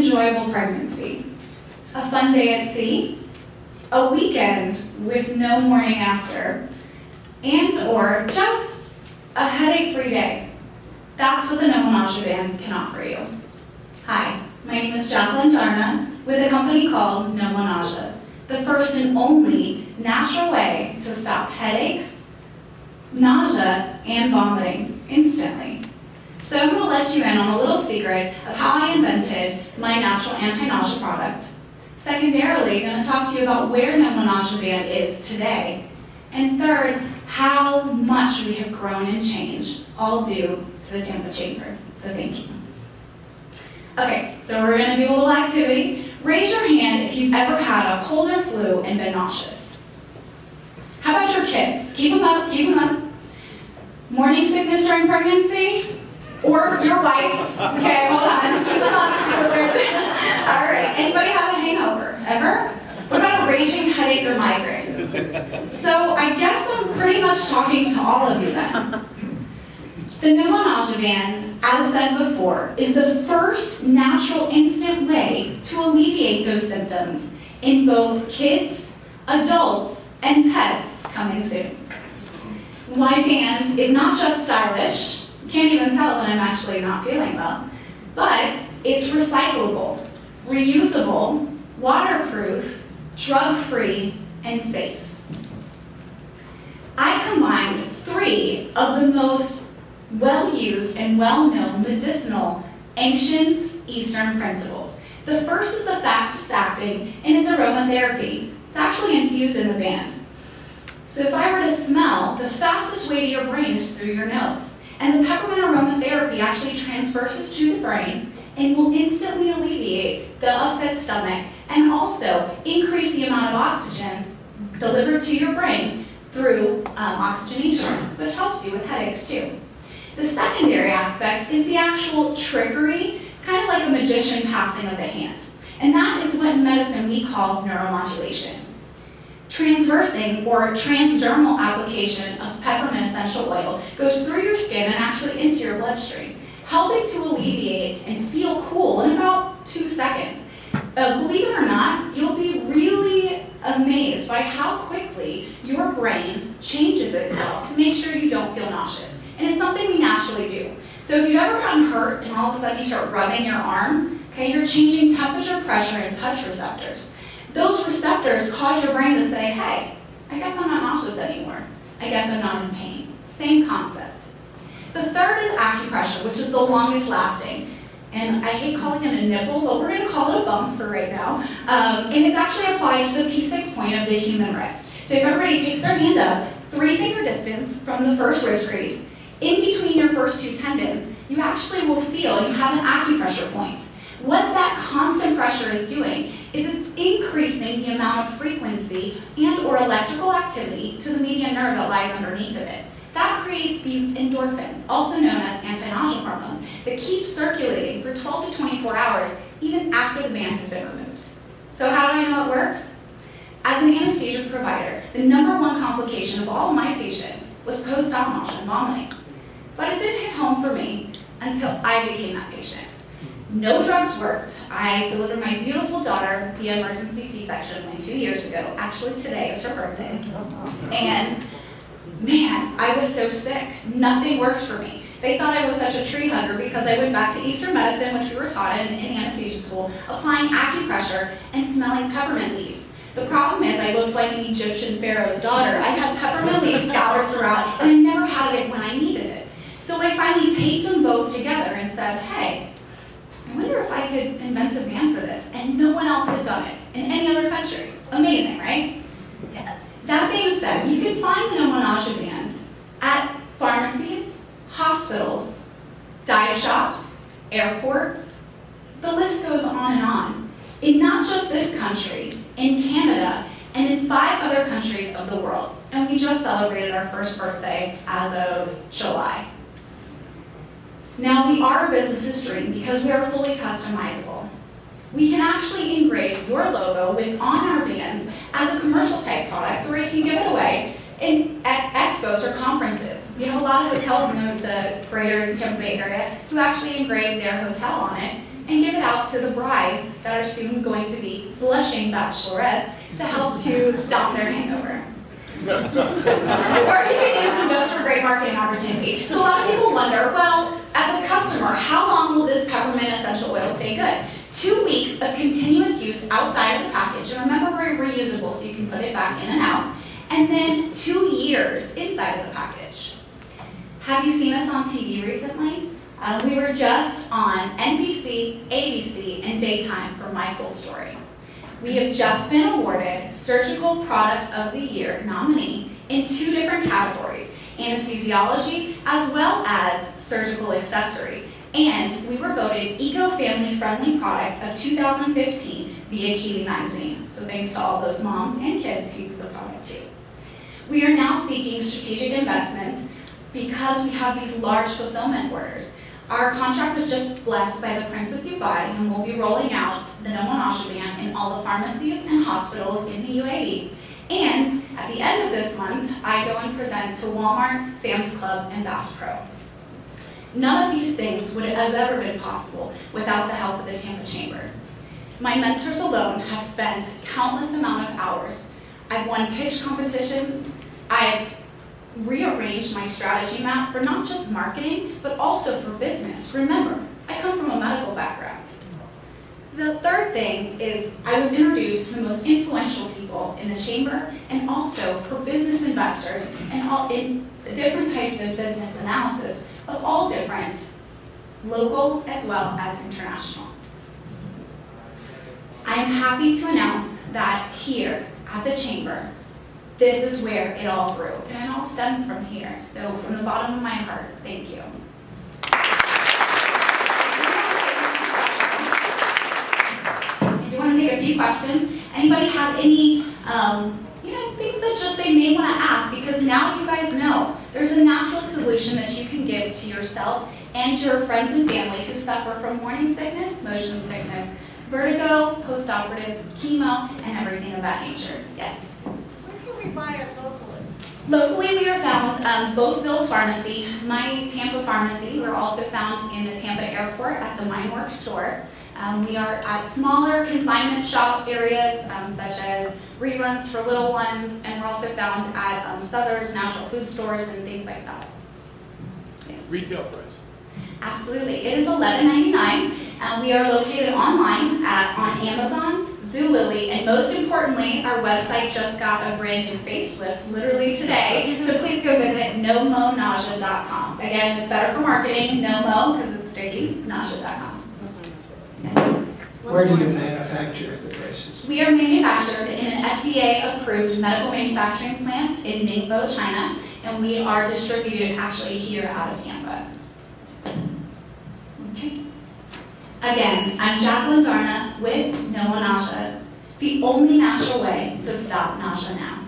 enjoyable pregnancy, a fun day at sea, a weekend with no morning after, and or just a headache-free day. That's what the Mo Nausea band can offer you. Hi, my name is Jacqueline Darna with a company called Mo Nausea, the first and only natural way to stop headaches, nausea, and vomiting instantly. So I'm going to let you in on a little secret of how I invented my natural anti-nausea product. Secondarily, I'm going to talk to you about where Mo Nausea band is today. And third, how much we have grown and changed, all due to the Tampa Chamber. So thank you. Okay, so we're going to do a little activity. Raise your hand if you've ever had a cold or flu and been nauseous. How about your kids? Keep them up, keep them up. Morning sickness during pregnancy? Or your wife? Okay, hold on. Keep it on. All right, anybody have a hangover? Ever? What about a raging headache or migraine? So I guess I'm pretty much talking to all of you then. The Mo Nausea band, as said before, is the first natural instant way to alleviate those symptoms in both kids, adults, and pets coming soon. My band is not just stylish, you can't even tell that I'm actually not feeling well, but it's recyclable, reusable, waterproof, drug-free, and safe. I combined 3 of the most well-used and well-known medicinal ancient Eastern principles. The first is the fastest acting, and it's aromatherapy. It's actually infused in the band. So if I were to smell, the fastest way to your brain is through your nose. And the peppermint aromatherapy actually transverses to the brain and will instantly alleviate the upset stomach and also increase the amount of oxygen delivered to your brain through oxygenation, which helps you with headaches too. The secondary aspect is the actual trickery. It's kind of like a magician passing of the hand. And that is what in medicine we call neuromodulation. Transversing or transdermal application of peppermint essential oil goes through your skin and actually into your bloodstream, helping to alleviate and feel cool in about 2 seconds. Believe it or not, you'll be really amazed by how quickly your brain changes itself to make sure you don't feel nauseous. And it's something we naturally do. So if you've ever gotten hurt and all of a sudden you start rubbing your arm, okay, you're changing temperature, pressure, and touch receptors. Those receptors cause your brain to say, hey, I guess I'm not nauseous anymore. I guess I'm not in pain. Same concept. The third is acupressure, which is the longest lasting. And I hate calling it a nipple, but we're going to call it a bump for right now. And it's actually applied to the P6 point of the human wrist. So if everybody takes their hand up, 3-finger distance from the first wrist crease, in between your first 2 tendons, you actually will feel you have an acupressure point. What that constant pressure is doing is it's increasing the amount of frequency and or electrical activity to the median nerve that lies underneath of it. That creates these endorphins, also known as anti-nausea hormones, that keep circulating for 12 to 24 hours even after the band has been removed. So how do I know it works? As an anesthesia provider, the #1 complication of all of my patients was post-op nausea and vomiting. But it didn't hit home for me until I became that patient. No drugs worked. I delivered my beautiful daughter via emergency C-section only 2 years ago. Actually, today is her birthday. And man, I was so sick. Nothing worked for me. They thought I was such a tree hugger because I went back to Eastern medicine, which we were taught in anesthesia school, applying acupressure and smelling peppermint leaves. The problem is I looked like an Egyptian pharaoh's daughter. I had peppermint leaves scoured throughout, and I never had it when I needed it. So I finally taped them both together and said, hey, I wonder if I could invent a band for this. And no one else had done it in any other country. Amazing, right? Yes. That being said, you can find the Mo Nausea band at pharmacies, hospitals, dive shops, airports. The list goes on and on. In not just this country, in Canada, and in 5 other countries of the world. And we just celebrated our first birthday as of July. Now, we are a business's dream because we are fully customizable. We can actually engrave your logo on our bands as a commercial type product, or you can give it away at expos or conferences. We have a lot of hotels in the greater Tampa Bay area who actually engrave their hotel on it, and give it out to the brides that are soon going to be blushing bachelorettes to help to stop their hangover. Or you can use them just for great marketing opportunity. So a lot of people wonder, well, as a customer, how long will this peppermint essential oil stay good? 2 weeks of continuous use outside of the package, and remember we're reusable so you can put it back in and out, and then 2 years inside of the package. Have you seen us on TV recently? We were just on NBC, ABC, and Daytime for Michael's story. We have just been awarded Surgical Product of the Year nominee in 2 different categories, anesthesiology as well as surgical accessory. And we were voted Eco-Family Friendly Product of 2015 via Kiwi Magazine. So thanks to all those moms and kids who use the product too. We are now seeking strategic investment because we have these large fulfillment orders. Our contract was just blessed by the Prince of Dubai, and we'll be rolling out the No Mo Nausea ban in all the pharmacies and hospitals in the UAE. And at the end of this month, I go and present to Walmart, Sam's Club, and Bass Pro. None of these things would have ever been possible without the help of the Tampa Chamber. My mentors alone have spent countless amount of hours. I've won pitch competitions. I've rearranged my strategy map for not just marketing, but also for business. Remember, I come from a medical background. The third thing is I was introduced to the most influential people in the chamber and also for business investors and all in different types of business analysis of all different, local as well as international. I am happy to announce that here at the chamber, this is where it all grew, and it all stemmed from here. So from the bottom of my heart, thank you. I do want to take a few questions. Anybody have any things that just they may want to ask, because now you guys know there's a natural solution that you can give to yourself and your friends and family who suffer from morning sickness, motion sickness, vertigo, post-operative, chemo, and everything of that nature. Yes? Where can we buy it locally? Locally, we are found both Bill's Pharmacy, my Tampa pharmacy. We're also found in the Tampa airport at the Mineworks store. We are at smaller consignment shop areas, such as Reruns for little ones, and we're also found at Southers, natural food stores, and things like that. Yes. Retail price. Absolutely. It is $11.99. We are located online on Amazon, Zulily, and most importantly, our website just got a brand new facelift literally today. So please go visit nomonausea.com. Again, it's better for marketing, no mo, because it's sticky, nausea.com. Yes. Where do you manufacture the braces? We are manufactured in an FDA-approved medical manufacturing plant in Ningbo, China, and we are distributed actually here out of Tampa. Okay. Again, I'm Jacqueline Darna with No Mo Nausea, the only natural way to stop nausea now.